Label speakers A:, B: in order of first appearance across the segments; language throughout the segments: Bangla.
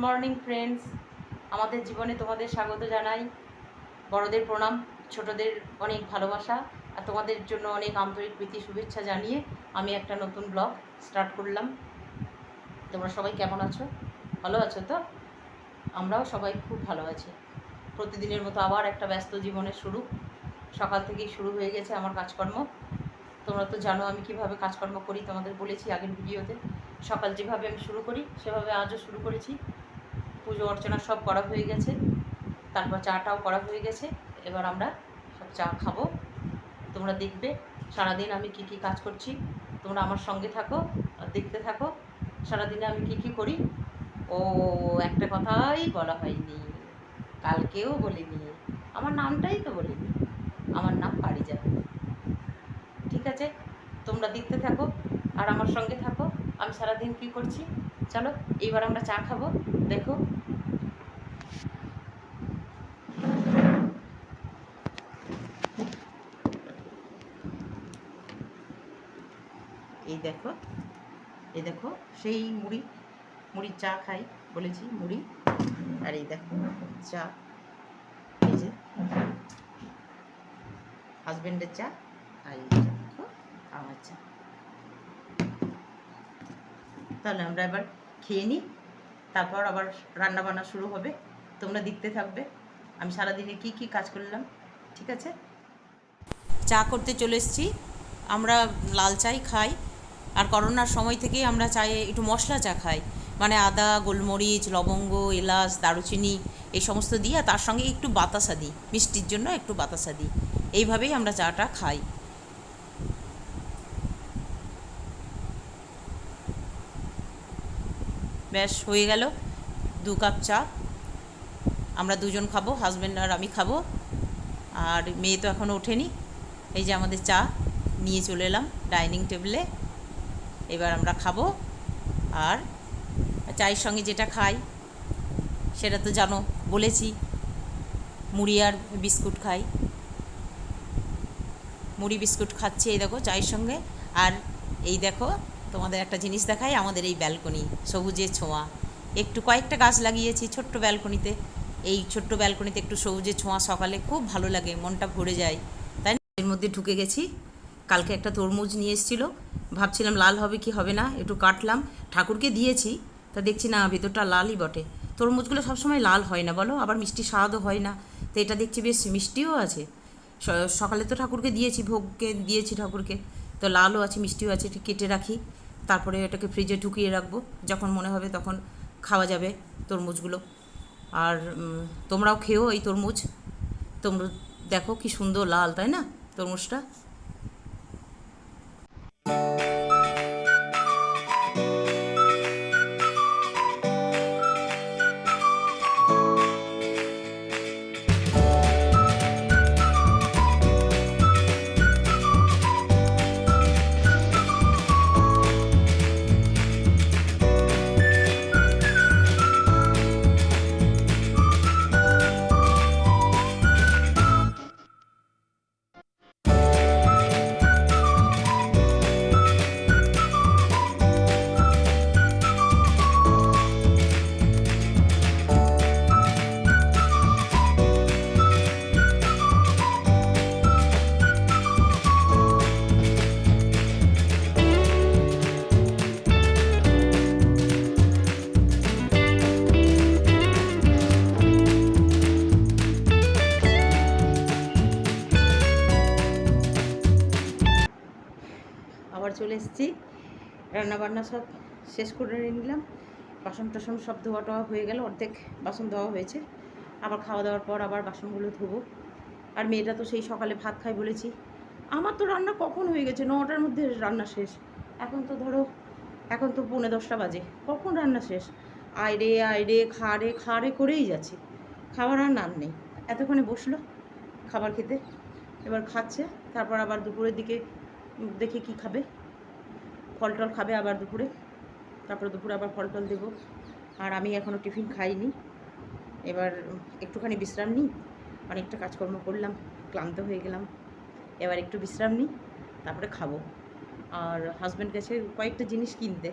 A: মর্নিং ফ্রেন্ডস, আমাদের জীবনে তোমাদের স্বাগত জানাই। বড়দের প্রণাম, ছোটদের অনেক ভালোবাসা আর তোমাদের জন্য অনেক আন্তরিক প্রীতি শুভেচ্ছা জানিয়ে আমি একটা নতুন ব্লগ স্টার্ট করলাম। তোমরা সবাই কেমন আছো? ভালো আছো তো? আমরাও সবাই খুব ভালো আছি। প্রতিদিনের মতো আবার একটা ব্যস্ত জীবনের শুরু। সকাল থেকেই শুরু হয়ে গেছে আমার কাজকর্ম। তোমরা তো জানো আমি কিভাবে কাজকর্ম করি, তোমাদের বলেছি আগের ভিডিওতে। সকাল যেভাবে আমি শুরু করি সেভাবে আজও শুরু করেছি। পুজো অর্চনা সব করা হয়ে গেছে, তারপর চাটাও করা হয়ে গেছে। এবার আমরা সব চা খাবো। তোমরা দেখবে সারাদিন আমি কি কি কাজ করছি, তোমরা আমার সঙ্গে থাকো আর দেখতে থাকো সারাদিনে আমি কি কি করি। ও একটা কথাই বলা হয়নি, কালকেও বলিনি, আমার নামটাই তো বলিনি। আমার নাম পারিজাত। ঠিক আছে, তোমরা দেখতে থাকো আর আমার সঙ্গে থাকো আমি সারাদিন কি করছি। চলো এইবার আমরা চা খাবো, দেখো। এই দেখো, এই দেখো সেই মুড়ির চা খাই বলেছি, মুড়ি। আর এই দেখো চা, এই যে হাজব্যান্ডের চা, আর এই দেখো আমার চা। তাহলে আমরা এবার খেয়ে নিই, তারপর আবার রান্না বান্না শুরু হবে। তোমরা দেখতে থাকবে আমি সারাদিনে কি কি কাজ করলাম। ঠিক আছে, চা করতে চলে এসেছি। আমরা লাল চাই খাই, আর করোনার সময় থেকেই আমরা চায়ে একটু মশলা চা খাই, মানে আদা, গোলমরিচ, লবঙ্গ, এলাচ, দারুচিনি এই সমস্ত দিই, আর তার সঙ্গে একটু বাতাসা দিই, মিষ্টির জন্য একটু বাতাসা দিই। এইভাবেই আমরা চাটা খাই। ব্যাস হয়ে গেল 2 কাপ চা। আমরা দুজন খাবো, হাজব্যান্ড আর আমি খাবো, আর মেয়ে তো এখনও ওঠেনি। এই যে আমাদের চা নিয়ে চলে এলাম ডাইনিং টেবিলে। এবার আমরা খাবো। আর চায়ের সঙ্গে যেটা খাই সেটা তো জানো, বলেছি, মুড়ি আর বিস্কুট খাই। মুড়ি বিস্কুট খাচ্ছি এই দেখো চায়ের সঙ্গে। আর এই দেখো তোমাদের একটা জিনিস দেখাই, আমাদের এই ব্যালকনি সবুজের ছোঁয়া। একটু কয়েকটা গাছ লাগিয়েছি ছোট্ট ব্যালকনিতে। এই ছোট্ট ব্যালকনিতে একটু সবুজের ছোঁয়া সকালে খুব ভালো লাগে, মনটা ভরে যায়, তাই না? এর মধ্যে ঢুকে গেছি। কালকে একটা তরমুজ নিয়ে এসেছিলো, ভাবছিলাম লাল হবে কি হবে না, একটু কাটলাম, ঠাকুরকে দিয়েছি, তা দেখছি না ভেতরটা লালই বটে। তরমুজগুলো সবসময় লাল হয় না বলো, আবার মিষ্টি স্বাদও হয় না। তো এটা দেখছি বেশ মিষ্টিও আছে। সকালে তো ঠাকুরকে দিয়েছি, ভোগকে দিয়েছি ঠাকুরকে, তো লালও আছে মিষ্টিও আছে। একটু কেটে রাখি, তারপরে এটাকে ফ্রিজে ঢুকিয়ে রাখবো, যখন মনে হবে তখন খাওয়া যাবে তরমুজগুলো। আর তোমরাও খেও এই তরমুজ। তোমরা দেখো কি সুন্দর লাল, তাই না তরমুজটা? আবার চলে এসেছি, রান্নাবান্না সব শেষ করে নিলাম। বাসন টাসন সব ধোয়া টোয়া হয়ে গেল, অর্ধেক বাসন ধোয়া হয়েছে। আবার খাওয়া দাওয়ার পর আবার বাসনগুলো ধোবো। আর মেয়েটা তো সেই সকালে ভাত খাই বলেছি। আমার তো রান্না কখন হয়ে গেছে, 9টার মধ্যে রান্না শেষ। এখন তো ধরো, এখন তো 9:45 বাজে, কখন রান্না শেষ? আয়রে আয়রে খাড়ে করেই যাচ্ছে, খাবার আর নাম নেই। এতক্ষণে বসলো খাবার খেতে, এবার খাচ্ছে। তারপর আবার দুপুরের দিকে দেখে কি খাবে, ফল টল খাবে আবার দুপুরে। তারপরে দুপুরে আবার ফল টল দেবো। আর আমি এখনও টিফিন খাইনি, এবার একটুখানি বিশ্রাম নিই। অনেকটা কাজকর্ম করলাম, ক্লান্ত হয়ে গেলাম, এবার একটু বিশ্রাম নিই, তারপরে খাবো। আর হাজব্যান্ড গেছে কয়েকটা জিনিস কিনতে,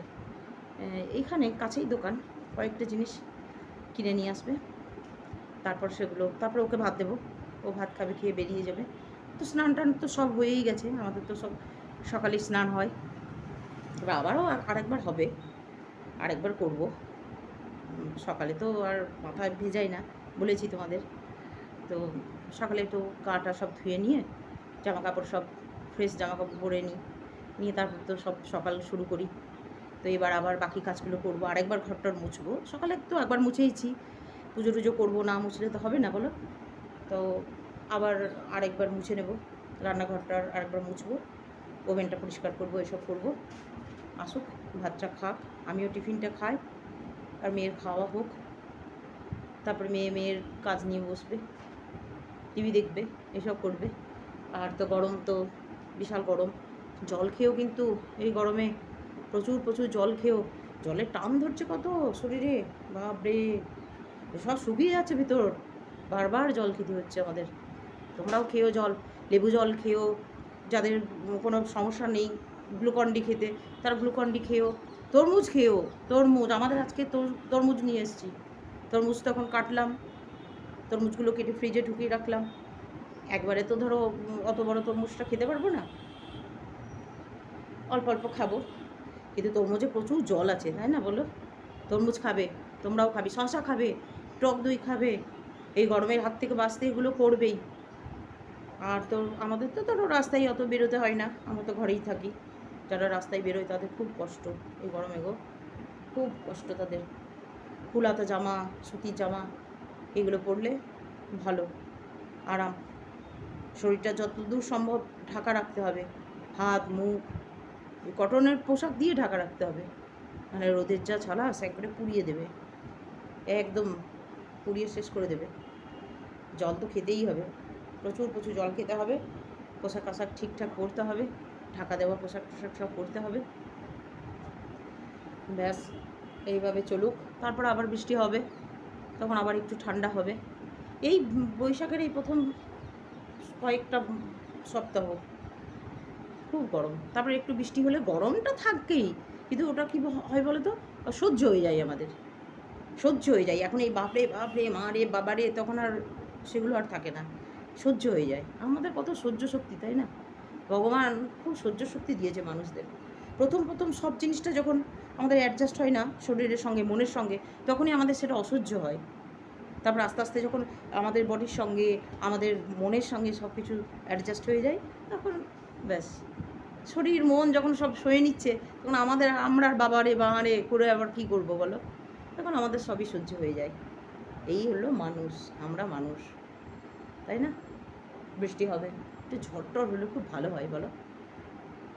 A: এইখানে কাছেই দোকান, কয়েকটা জিনিস কিনে নিয়ে আসবে, তারপর সেগুলো তারপর ওকে ভাত দেবো, ও ভাত খাবে, খেয়ে বেরিয়ে যাবে। তো স্নান টান তো সব হয়েই গেছে, আমাদের তো সব সকালে স্নান হয়, এবার আবারও আরেকবার হবে, আরেকবার করব। সকালে তো আর মাথা ভেজাই না, বলেছি তোমাদের। তো সকালে একটু গাটা সব ধুয়ে নিয়ে জামা কাপড় সব ফ্রেশ জামা কাপড় পরে নিই, নিয়ে তারপর তো সব সকাল শুরু করি। তো এবার আবার বাকি কাজগুলো করবো, আরেকবার ঘরটার মুছবো। সকালে তো একবার মুছেইছি, পুজো টুজো করবো, না মুছলে তো হবে না বলো। তো আবার আরেকবার মুছে নেব, রান্নাঘরটার আরেকবার মুছবো, ওভেনটা পরিষ্কার করবো, এসব করবো। আসুক, ভাতটা খাক, আমিও টিফিনটা খাই, আর মেয়ের খাওয়া হোক। তারপরে মেয়ের কাজ নিয়ে বসবে, টিভি দেখবে, এসব করবে। আর তো গরম তো বিশাল গরম, জল খেয়েও কিন্তু এই গরমে প্রচুর প্রচুর জল খেয়েও জলের টান ধরছে কত শরীরে, বাপরে, সব শুকিয়ে যাচ্ছে ভিতর, বারবার জল খেতে হচ্ছে আমাদের। তোমরাও খেয়েও জল, লেবু জল খেয়েও, যাদের কোনো সমস্যা নেই গ্লুকন-ডি খেতে, তারা গ্লুকন-ডি খেয়েও, তরমুজ খেয়েও, তরমুজ আমাদের আজকে তরমুজ নিয়ে এসেছি, তরমুজ তখন কাটলাম, তরমুজগুলো কেটে ফ্রিজে ঢুকিয়ে রাখলাম। একবারে তো ধরো অত বড় তরমুজটা খেতে পারবো না, অল্প অল্প খাবো, কিন্তু তরমুজে প্রচুর জল আছে, তাই না বলো? তরমুজ খাবে, তোমরাও খাবে, শশা খাবে, টক দই খাবে, এই গরমের হাত থেকে বাঁচতে এগুলো করবেই। আর তো আমাদের তো ধরো রাস্তায় অত বেরোতে হয় না, আমরা তো ঘরেই থাকি। যারা রাস্তায় বেরোয় তাদের খুব কষ্ট এই গরমে গো, খুব কষ্ট তাদের। ফুলাতা জামা, সুতির জামা এগুলো পরলে ভালো, আরাম। শরীরটা যতদূর সম্ভব ঢাকা রাখতে হবে, হাত মুখ কটনের পোশাক দিয়ে ঢাকা রাখতে হবে, মানে রোদের যা ঝালাস একবারে পুড়িয়ে দেবে, একদম পুড়িয়ে শেষ করে দেবে। জল তো খেতেই হবে, প্রচুর প্রচুর জল খেতে হবে, পোশাক আশাক ঠিকঠাক পরতে হবে, ঢাকা দেওয়া পোশাক টোশাক সব পরতে হবে। ব্যাস, এইভাবে চলুক, তারপর আবার বৃষ্টি হবে, তখন আবার একটু ঠান্ডা হবে। এই বৈশাখের এই প্রথম কয়েকটা সপ্তাহ খুব গরম, তারপরে একটু বৃষ্টি হলে গরমটা থাকবেই, কিন্তু ওটা কী হয় বলো তো, সহ্য হয়ে যায় আমাদের, সহ্য হয়ে যায়। এখন এই বাপরে বাপরে মা রে বাবা রে, তখন আর সেগুলো আর থাকে না, সহ্য হয়ে যায়। আমাদের কত সহ্য শক্তি, তাই না? ভগবান খুব সহ্য শক্তি দিয়েছে মানুষদের। প্রথম প্রথম সব জিনিসটা যখন আমাদের অ্যাডজাস্ট হয় না শরীরের সঙ্গে মনের সঙ্গে, তখনই আমাদের সেটা অসহ্য হয়। তারপর আস্তে আস্তে যখন আমাদের বডির সঙ্গে আমাদের মনের সঙ্গে সব কিছু অ্যাডজাস্ট হয়ে যায়, তখন ব্যাস, শরীর মন যখন সব সয়ে নিচ্ছে, তখন আমরা বাবারে বাঁড়ে করে আবার কী করবো বলো, তখন আমাদের সবই সহ্য হয়ে যায়। এই হলো মানুষ, আমরা মানুষ, তাই না? বৃষ্টি হবে, একটু ঝড় টড় হলে খুব ভালো হয় বলো।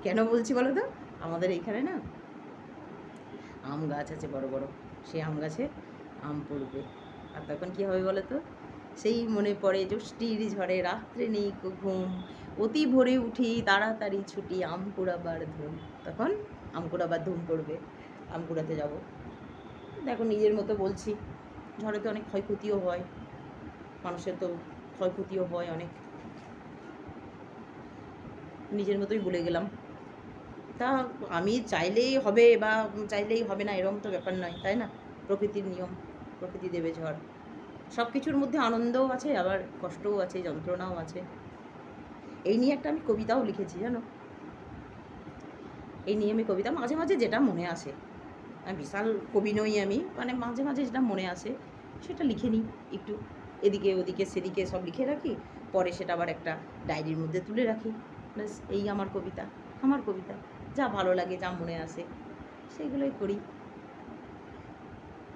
A: কেন বলছি বলো তো, আমাদের এইখানে না আম গাছ আছে বড় বড়, সেই আম গাছে আম পড়বে, আর তখন কী হবে বলো তো, সেই মনে পড়ে জ্যোষ্ঠীর ঝড়ে রাত্রে নেই ঘুম, অতি ভোরে উঠি তাড়াতাড়ি ছুটি আম কুড়াবার ধুম, তখন আম কুড়াবার ধুম পড়বে, আম কুড়াতে যাবো। দেখো নিজের মতো বলছি, ঝড়ে তো অনেক ক্ষয়ক্ষতিও হয়, মানুষের তো ক্ষয়ক্ষতিও হয় অনেক, নিজের মতোই বলে গেলাম। তা আমি চাইলেই হবে বা চাইলেই হবে না এরকম তো ব্যাপার নয়, তাই না? প্রকৃতির নিয়ম, প্রকৃতি দেবে ঝড়। সব কিছুর মধ্যে আনন্দও আছে, আবার কষ্টও আছে, যন্ত্রণাও আছে। এই নিয়ে একটা আমি কবিতাও লিখেছি জানো, এই নিয়ে আমি কবিতা মাঝে মাঝে যেটা মনে আসে, আমি বিশাল কবি নই আমি, মানে মাঝে মাঝে যেটা মনে আসে সেটা লিখে নিই একটু, এদিকে ওদিকে সেদিকে সব লিখে রাখি, পরে সেটা আবার একটা ডায়েরির মধ্যে তুলে রাখি। ব্যাস, এই আমার কবিতা, আমার কবিতা, যা ভালো লাগে যা মনে আসে সেগুলোই করি।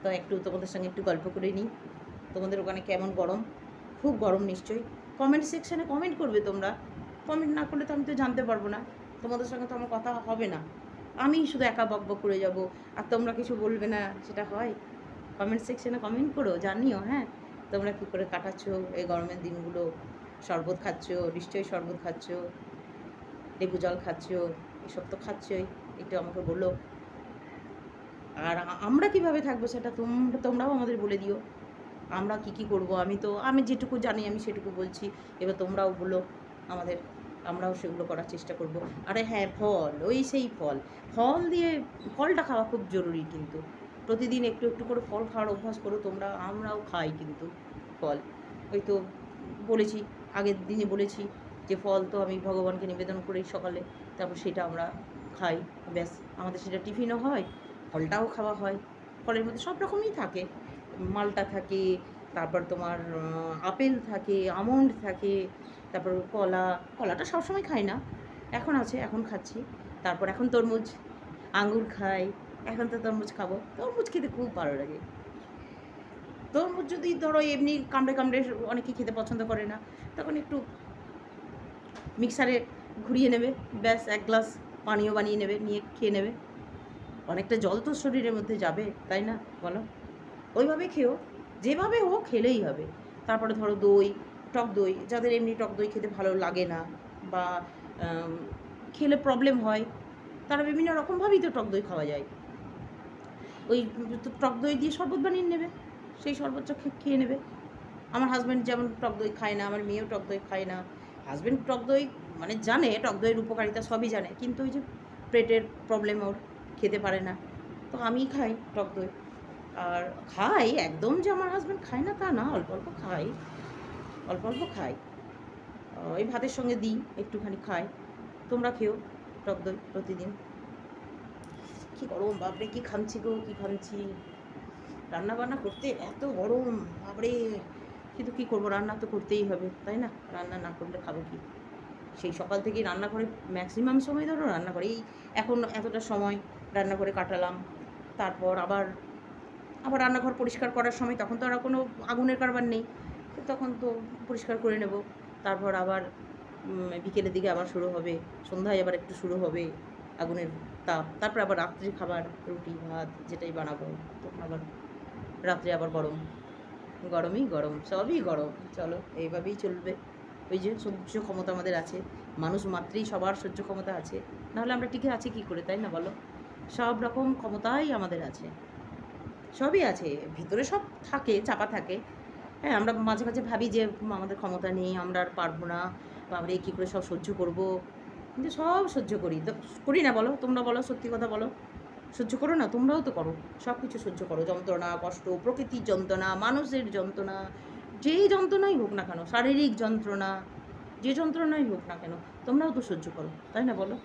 A: তো একটু তোমাদের সঙ্গে একটু গল্প করে নিই। তোমাদের ওখানে কেমন গরম? খুব গরম নিশ্চয়ই। কমেন্ট সেকশানে কমেন্ট করবে তোমরা, কমেন্ট না করলে তো আমি তো জানতে পারবো না, তোমাদের সঙ্গে তো আমার কথা হবে না, আমি শুধু একা বক বক করে যাবো, আর তোমরা কিছু বলবে না, সেটা হয়? কমেন্ট সেকশানে কমেন্ট করো, জানিও হ্যাঁ তোমরা কী করে কাটাচ্ছ এই গরমের দিনগুলো। শরবত খাচ্ছ, নিশ্চয়ই শরবত খাচ্ছ, লেবু জল খাচ্ছ, এসব তো খাচ্ছই, একটু আমাকে বলো। আর আমরা কিভাবে থাকবো সেটা তোমরাও আমাদের বলে দিও, আমরা কি করব। আমি যেটুকু জানি আমি সেটুকু বলছি, এবার তোমরাও বলো আমাদের, আমরাও সেগুলো করার চেষ্টা করব। আরে হ্যাঁ, ফল, ওই সেই ফল দিয়ে ফলটা খাওয়া খুব জরুরি, কিন্তু প্রতিদিন একটু একটু করে ফল খাওয়ার অভ্যাস করো তোমরা। আমরাও খাই কিন্তু ফল, ওই তো বলেছি, আগের দিনে বলেছি যে ফল তো আমি ভগবানকে নিবেদন করি সকালে, তারপর সেটা আমরা খাই, ব্যাস। আমাদের সেটা টিফিনও হয়, ফলটাও খাওয়া হয়। ফলের মধ্যে সব রকমই থাকে, মালটা থাকে, তারপর তোমার আপেল থাকে, আমন্ড থাকে, তারপর কলাটা সবসময় খাই না, এখন আছে, এখন খাচ্ছি। তারপর এখন তরমুজ, আঙ্গুর খাই, এখন তো তরমুজ খাবো। তরমুজ খেতে খুব ভালো লাগে। তরমুজ যদি ধরো এমনি কামড়ে কামড়ে অনেকে খেতে পছন্দ করে না, তখন একটু মিক্সারে ঘুরিয়ে নেবে, ব্যাস 1 গ্লাস পানীয় বানিয়ে নেবে, নিয়ে খেয়ে নেবে। অনেকটা জল তো শরীরের মধ্যে যাবে, তাই না বলো? ওইভাবে খেও, যেভাবে হোক খেলেই হবে। তারপরে ধরো দই, টক দই, যাদের এমনি টক দই খেতে ভালো লাগে না বা খেলে প্রবলেম হয়, তারা বিভিন্ন রকমভাবেই তো টক দই খাওয়া যায়। ওই টক দই দিয়ে শরবত বানিয়ে নেবে, সেই শরবতটা খেয়ে নেবে। আমার হাজব্যান্ড যেমন টক দই খায় না, আমার মেয়েও টক দই খায় না। হাজব্যান্ড টক দই মানে জানে টক দইয়ের উপকারিতা, সবই জানে, কিন্তু ওই যে পেটের প্রবলেম, ওর খেতে পারে না। তো আমিই খাই টক দই, আর খাই, একদম যে আমার হাজব্যান্ড খায় না তা না, অল্প অল্প খাই, অল্প অল্প খাই। ওই ভাতের সঙ্গে দিই, একটুখানি খাই। তোমরা খেও টক দই প্রতিদিন। কী গরম, বাপরে কী খামছি গো, কী খামছি। রান্না বান্না করতে এত গরম, বাপরে। কিন্তু কী করবো, রান্না তো করতেই হবে, তাই না? রান্না না করলে খাবো কি? সেই সকাল থেকেই রান্না করে ম্যাক্সিমাম সময় ধরো রান্না করে, এই এখন এতটা সময় রান্না করে কাটালাম। তারপর আবার রান্নাঘর পরিষ্কার করার সময়, তখন তো আর কোনো আগুনের কারবার নেই, তখন তো পরিষ্কার করে নেব। তারপর আবার বিকেলের দিকে আবার শুরু হবে, সন্ধ্যায় আবার একটু শুরু হবে আগুনের তাপ। তারপর আবার রাত্রে খাবার, রুটি ভাত যেটাই বানাবো, তখন আবার রাত্রে আবার গরমই গরম, সবই গরম। চলো এইভাবেই চলবে। ওই যে সহ্য ক্ষমতা আমাদের আছে, মানুষ মাত্রেই সবার সহ্য ক্ষমতা আছে, নাহলে আমরা টিকে আছি কী করে, তাই না বলো? সব রকম ক্ষমতাই আমাদের আছে, সবই আছে, ভিতরে সব থাকে, চাপা থাকে। হ্যাঁ, আমরা মাঝে মাঝে ভাবি যে আমাদের ক্ষমতা নেই, আমরা আর পারবো না, আমরা কী করে সব সহ্য করব। কিন্তু সব সহ্য করি তো, করি না বলো? তোমরা বলো, সত্যি কথা বলো, সহ্য করো না? তোমরাও তো করো, সব কিছু সহ্য করো, যন্ত্রণা, কষ্ট, প্রকৃতির যন্ত্রণা, মানুষের যন্ত্রণা, যেই যন্ত্রণাই হোক না কেন, শারীরিক যন্ত্রণা, যে যন্ত্রণাই হোক না কেন, তোমরাও তো সহ্য করো, তাই না বলো?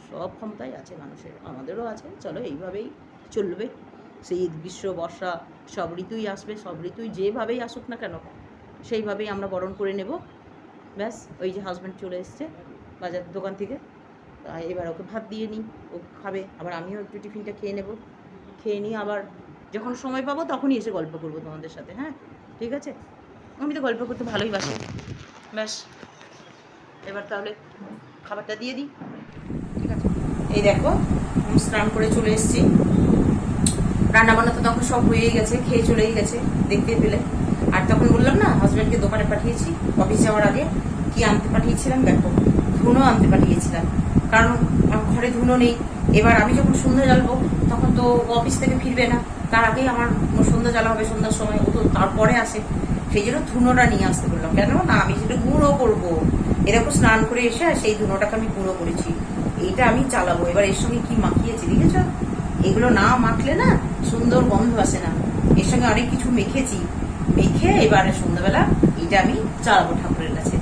A: সব ক্ষমতাই আছে মানুষের, আমাদেরও আছে। চলো এইভাবেই চলবে। শীত, গ্রীষ্ম, বর্ষা, সব ঋতুই আসবে, সব ঋতুই যেভাবেই আসুক না কেন, সেইভাবেই আমরা বরণ করে নেব, ব্যাস। ওই যে হাজব্যান্ড চলে এসছে বাজার দোকান থেকে, এবার ওকে ভাত দিয়ে নিই, ও খাবে, আবার আমিও একটু টিফিনটা খেয়ে নেব। খেয়ে নিয়ে আবার যখন সময় পাবো তখনই এসে গল্প করবো তোমাদের সাথে। হ্যাঁ, ঠিক আছে? আমি তো গল্প করতে ভালোই বাসি। ব্যাস, এবার তাহলে খাবারটা দিয়ে দিই, ঠিক আছে? এই দেখো, স্নান করে চলে এসেছি। রান্নাবান্না তো তখন সব হয়েই গেছে, খেয়ে চলেই গেছে, দেখতে পেলে। আর তখন বললাম না, হাজব্যান্ডকে দোকানে পাঠিয়েছি অফিস যাওয়ার আগে। কি আনতে পাঠিয়েছিলাম দেখো, ধুনো আনতে পাঠিয়েছিলাম, কারণ ঘরে ধুনো নেই। এবার আমি যখন সন্ধ্যা জ্বালবো, তখন তো অফিস থেকে ফিরবে না, তার আগেই আমার সন্ধ্যা জ্বালা হবে, সন্ধ্যার সময়, ও তো তারপরে আসে। সেই জন্য ধুনোটা নিয়ে আসতে বললাম, কেন না আমি সেটা গুঁড়ো করবো। এরকম স্নান করে এসে সেই ধুনোটাকে আমি গুঁড়ো করেছি, এইটা আমি চালাবো। এবার এর সঙ্গে কি মাখিয়েছি দেখেছ? এগুলো না মাখলে না সুন্দর গন্ধ আসে না, এর সঙ্গে অনেক কিছু মেখেছি, মেখে এবারে সন্ধ্যাবেলা এটা আমি চালাবো ঠাকুরের কাছে।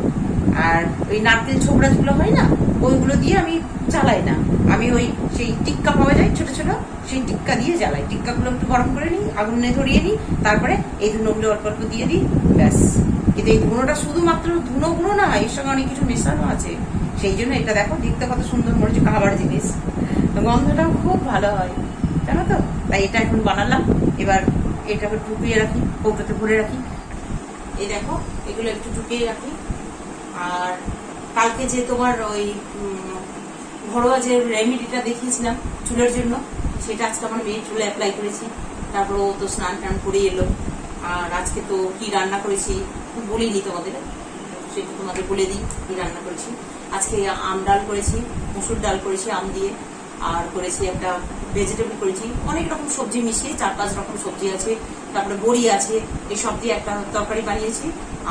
A: আর ওই নারকেল ছোবড়া যেগুলো হয় না, ওইগুলো দিয়ে আমি চালাই না, আমি ওই সেই টিক্কা পাওয়া যায় ছোট ছোট, সেই টিক্কা দিয়ে জ্বালাই। টিক্কাগুলো একটু গরম করে নিই, আগুনে ধরিয়ে নিই, তারপরে এই ধুনোগুলো অল্প অল্প দিয়ে দিই, ব্যাস। কিন্তু এই ধুনোটা শুধুমাত্র ধুনো গুঁড়ো না, এর সঙ্গে অনেক কিছু মেশানো আছে, সেই জন্য এটা দেখো দেখতে কত সুন্দর মনে হচ্ছে, খাবার জিনিস, গন্ধটাও খুব ভালো হয়, জানো তো? তাই এটা এখন বানালাম। এবার এটাকে টুকিয়ে রাখি, কৌটোতে ভরে রাখি। এই দেখো, এগুলো একটু টুকিয়ে রাখি। আর কালকে যে তোমার ওই ঘরোয়া যে রেমেডিটা দেখিয়েছিলাম চুলের জন্য, সেটা আজকে আমার মেয়ে চুলে অ্যাপ্লাই করেছি। তারপর ও তো স্নান টান করে এলো। আর আজকে তো কি রান্না করেছি বলিনি তোমাদের, সেটা তোমাদের বলে দিই কি রান্না করেছি। আজকে আম ডাল করেছি, মুসুর ডাল করেছি আম দিয়ে, আর করেছি একটা ভেজিটেবল করেছি, অনেক রকম সবজি মিশিয়ে 4-5 রকম সবজি আছে, তারপরে বড়ি আছে, এই সব দিয়ে একটা তরকারি বানিয়েছি।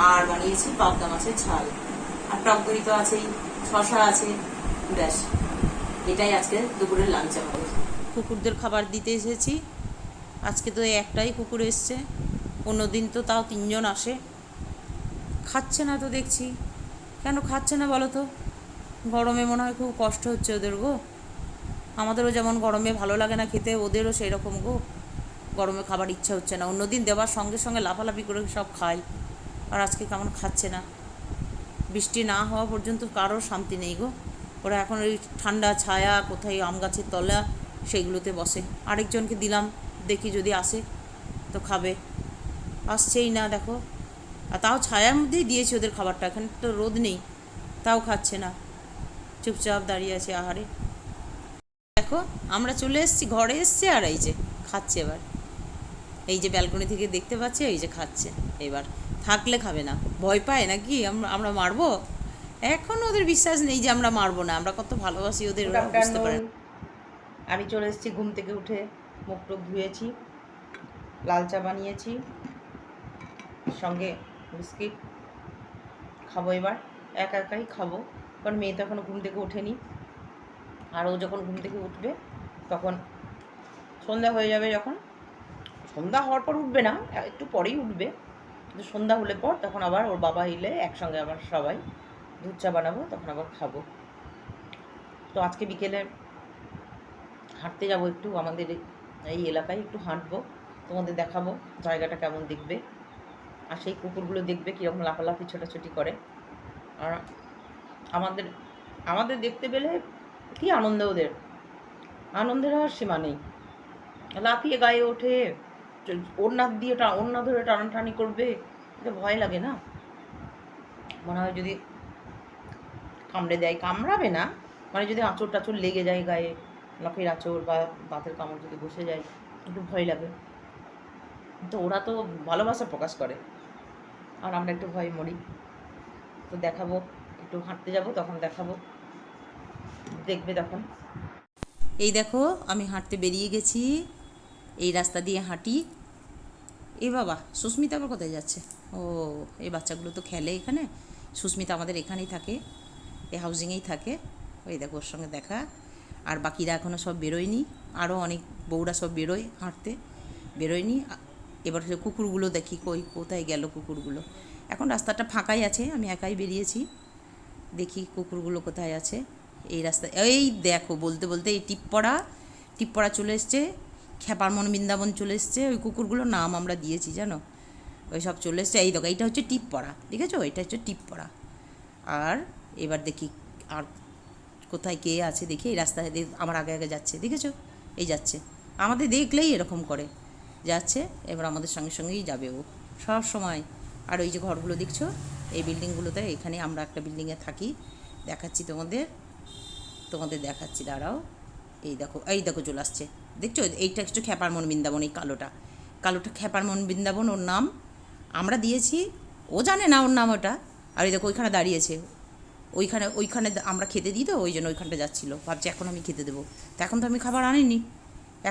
A: আর বানিয়েছি পাবদা মাছের ঝাল, আর টক দই তো আছেই, শশা আছে, ব্যাস। এটাই আজকে দুপুরের লাঞ্চ আমাদের। কুকুরদের খাবার দিতে এসেছি, আজকে তো একটাই কুকুর এসছে, অন্যদিন তো তাও 3 জন আসে। খাচ্ছে না তো দেখছি, কেন খাচ্ছে না বলো তো? গরমে মনে হয় খুব কষ্ট হচ্ছে ওদের গো। আমাদেরও যেমন গরমে ভালো লাগে না খেতে, ওদেরও সেই রকম গো। গরমে খাবার ইচ্ছা হচ্ছে না, অন্যদিন দেওয়ার সঙ্গে সঙ্গে লাফালাফি করে সব খায়, আর আজকে কেমন খাচ্ছে না। বৃষ্টি না হওয়া পর্যন্ত কারোর শান্তি নেই গো। ওরা এখন ওই ঠান্ডা ছায়া কোথায় আম গাছের তলা সেইগুলোতে বসে। আরেকজনকে দিলাম, দেখি যদি আসে তো খাবে, আসছেই না দেখো। আর তাও ছায়ার মধ্যেই দিয়েছি ওদের খাবারটা, এখানে তো রোদ নেই, তাও খাচ্ছে না, চুপচাপ দাঁড়িয়ে আছে আহারে। দেখো আমরা চলে এসেছি, ঘরে এসছি, আর এই যে খাচ্ছে এবার। এই যে ব্যালকনি থেকে দেখতে পাচ্ছি, এই যে খাচ্ছে এবার। থাকলে খাবে না, ভয় পায় নাকি আমরা মারবো? এখন ওদের বিশ্বাস নেই যে আমরা মারবো না, আমরা কত ভালোবাসি ওদের, ওরা বুঝতে পারে। আমি চলে এসেছি ঘুম থেকে উঠে, মুখ টুক ধুয়েছি, লাল চা বানিয়েছি, সঙ্গে বিস্কিট খাবো এবার। একা একাই খাবো, কারণ মেয়ে তো এখনও ঘুম থেকে ওঠেনি। আর ও যখন ঘুম থেকে উঠবে তখন সন্ধ্যা হয়ে যাবে। যখন সন্ধ্যা হওয়ার পর উঠবে না, একটু পরেই উঠবে, কিন্তু সন্ধ্যা হলে পর তখন আবার ওর বাবা এলে একসঙ্গে আবার সবাই দুধ চা বানাবো, তখন আবার খাবো। তো আজকে বিকেলে হাঁটতে যাব একটু, আমাদের এই এলাকায় একটু হাঁটবো, তোমাদের দেখাবো জায়গাটা কেমন দেখবে, আর সেই কুকুরগুলো দেখবে কীরকম লাফালাফি ছোটাছুটি করে। আর আমাদের আমাদের দেখতে পেলে কী আনন্দ, ওদের আনন্দের আর সীমা নেই। লাফিয়ে গায়ে ওঠে, ওড়না দিয়ে ওড়না ধরে টানাটানি করবে, এটা ভয় লাগে না? মনে হয় যদি কামড়ে দেয়, কামড়াবে না মানে যদি আঁচড় টাচড় লেগে যায় গায়ে, নখের আঁচড় বা দাঁতের কামড় যদি বসে যায়, একটু ভয় লাগে। তো ওরা তো ভালোবাসা প্রকাশ করে, আর আমরা একটু ভয় মরি। তো দেখাবো, একটু হাঁটতে যাব, তখন দেখাবো, দেখবে তখন। এই দেখো আমি হাঁটতে বেরিয়ে গেছি, এই রাস্তা দিয়ে হাঁটি। এ বাবা, সুস্মিতা আবার কোথায় যাচ্ছে? ও, এই বাচ্চাগুলো তো খেলে এখানে। সুস্মিতা আমাদের এখানেই থাকে, এই হাউজিংয়েই থাকে। ওই দেখো ওর সঙ্গে দেখা। আর বাকিরা এখনও সব বেরোয়নি, আরও অনেক বউরা সব বেরোয় হাঁটতে, বেরোয়নি। এবার হচ্ছে কুকুরগুলো দেখি, কোথায় গেল কুকুরগুলো। এখন রাস্তাটা ফাঁকাই আছে, আমি একাই বেরিয়েছি, দেখি কুকুরগুলো কোথায় আছে। এই রাস্তা, এই দেখো বলতে বলতে এই টিপপড়া চলে এসছে, খ্যাপারমন বৃন্দাবন চলে এসছে। ওই কুকুরগুলোর নাম আমরা দিয়েছি জানো, ওই সব চলে এসছে। এই দেখো এইটা হচ্ছে টিপপড়া, দেখেছো? এটা হচ্ছে টিপপড়া। আর এবার দেখি আর কোথায় কে আছে, দেখি। এই রাস্তায় আমার আগে আগে যাচ্ছে, দেখেছো? এই যাচ্ছে, আমাদের দেখলেই এরকম করে যাচ্ছে, এবার আমাদের সঙ্গে সঙ্গেই যাবে ও সব সময়। আর ওই যে ঘরগুলো দেখছো, এই বিল্ডিংগুলোতে, এখানে আমরা একটা বিল্ডিংয়ে থাকি, দেখাচ্ছি তোমাদের দেখাচ্ছি, দাঁড়াও। এই দেখো চলে আসছে, দেখছো? এইটা একটু খ্যাপারমন বৃন্দাবন, এই কালোটা খ্যাপারমন বৃন্দাবন ওর নাম, আমরা দিয়েছি, ও জানে না ওর নাম ওটা। আর এই দেখো ওইখানে দাঁড়িয়েছে, ওইখানে আমরা খেতে দিই, তো ওই জন্য ওইখানটা যাচ্ছিলো, ভাবছি এখন আমি খেতে দেবো। তো এখন তো আমি খাবার আনিনি,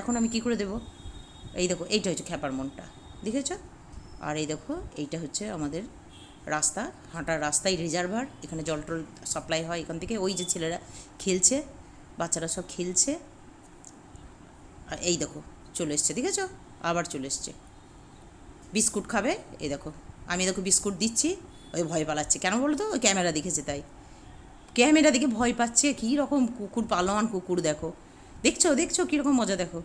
A: এখন আমি কী করে দেবো? এই দেখো এইটা হচ্ছে খ্যাপারমনটা, দেখেছ? আর এই দেখো এইটা হচ্ছে আমাদের রাস্তা, হাঁটার রাস্তায় রিজার্ভার, এখানে জল টল সাপ্লাই হয় এখান থেকে। ওই যে ছেলেরা খেলছে, বাচ্চারা সব খেলছে। আর এই দেখো চলে এসছে, দেখেছো? আবার চলে এসছে, বিস্কুট খাবে। এই দেখো আমি দেখো বিস্কুট দিচ্ছি, ওই ভয় পালাচ্ছে কেন বলো তো? ওই ক্যামেরা দেখেছে, তাই ক্যামেরা দেখে ভয় পাচ্ছে। কী রকম কুকুর, পালোয়ান কুকুর, দেখো, দেখছো কীরকম মজা, দেখো।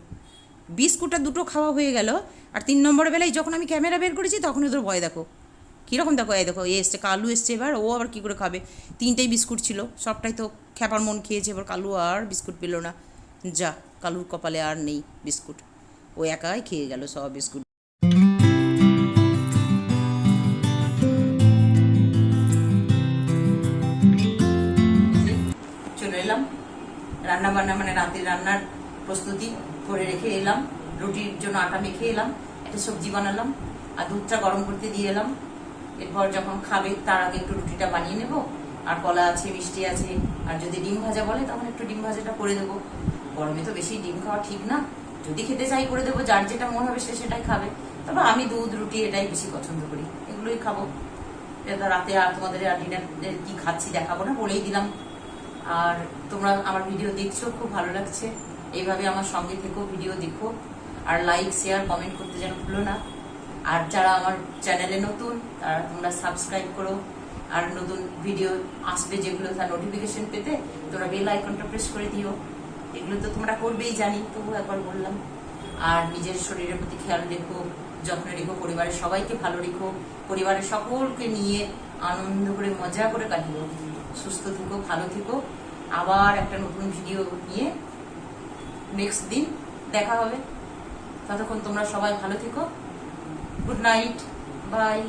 A: বিস্কুটটা দুটো খাওয়া হয়ে গেল, আর 3 নম্বরের বেলায় যখন আমি ক্যামেরা বের করেছি তখন ওদের ভয় দেখো কীরকম। দেখো এই দেখো, এসছে কালু এসছে, এবার ও আবার কী করে খাবে? 3টেই বিস্কুট ছিল, সবটাই তো খ্যাপার খেয়েছে, এবার কালু আর বিস্কুট পেল না। যা, কালুর কপালে আর নেই বিস্কুট, ও একাই খেয়ে গেল সব বিস্কুট। চলে এলাম রান্না বান্না, মানে রাতের রান্নার প্রস্তুতি করে রেখে এলাম। রুটির জন্য আটা মেখে এলাম, একটা সবজি বানালাম, আর দুধটা গরম করতে দিয়ে এলাম। এরপর যখন খাবে তার আগে একটু রুটিটা বানিয়ে নেব। আর কলা আছে, মিষ্টি আছে, আর যদি ডিম ভাজা বলে তখন একটু ডিম ভাজাটা করে দেবো। গরমে তো বেশি ডিম খাওয়া ঠিক না, যদি খেতে চাই করে দেবো, যার যেটা মনে হবে সে সেটাই খাবে। তবে আমি দুধ রুটি এটাই বেশি পছন্দ করি, এগুলোই খাবো। এটা রাতে আর তোমাদের আর ডিনার কি খাচ্ছি দেখাবো না, বলেই দিলাম। আর তোমরা আমার ভিডিও দেখছো, খুব ভালো লাগছে, এইভাবে আমার সঙ্গে থেকো, ভিডিও দেখো। আর লাইক শেয়ার কমেন্ট করতে যেন ভুলো না। আর যারা আমার চ্যানেলে নতুন তারা তোমরা সাবস্ক্রাইব করো, আর নতুন ভিডিও আসবে যেগুলো তার নোটিফিকেশন পেতে তোমরা বেল আইকনটা প্রেস করে দিও। এগুলো তো তোমরা করবেই জানি, তবু একবার বললাম। আর নিজের শরীরের প্রতি খেয়াল রেখো, যত্ন রেখো, পরিবারের সবাইকে ভালো রেখো, পরিবারের সকলকে নিয়ে আনন্দ করে মজা করে কাটিও। সুস্থ থেকো, ভালো থেকো। আবার একটা নতুন ভিডিও নিয়ে নেক্সট দিন দেখা হবে। ততক্ষণ তোমরা সবাই ভালো থেকো। Good night, by.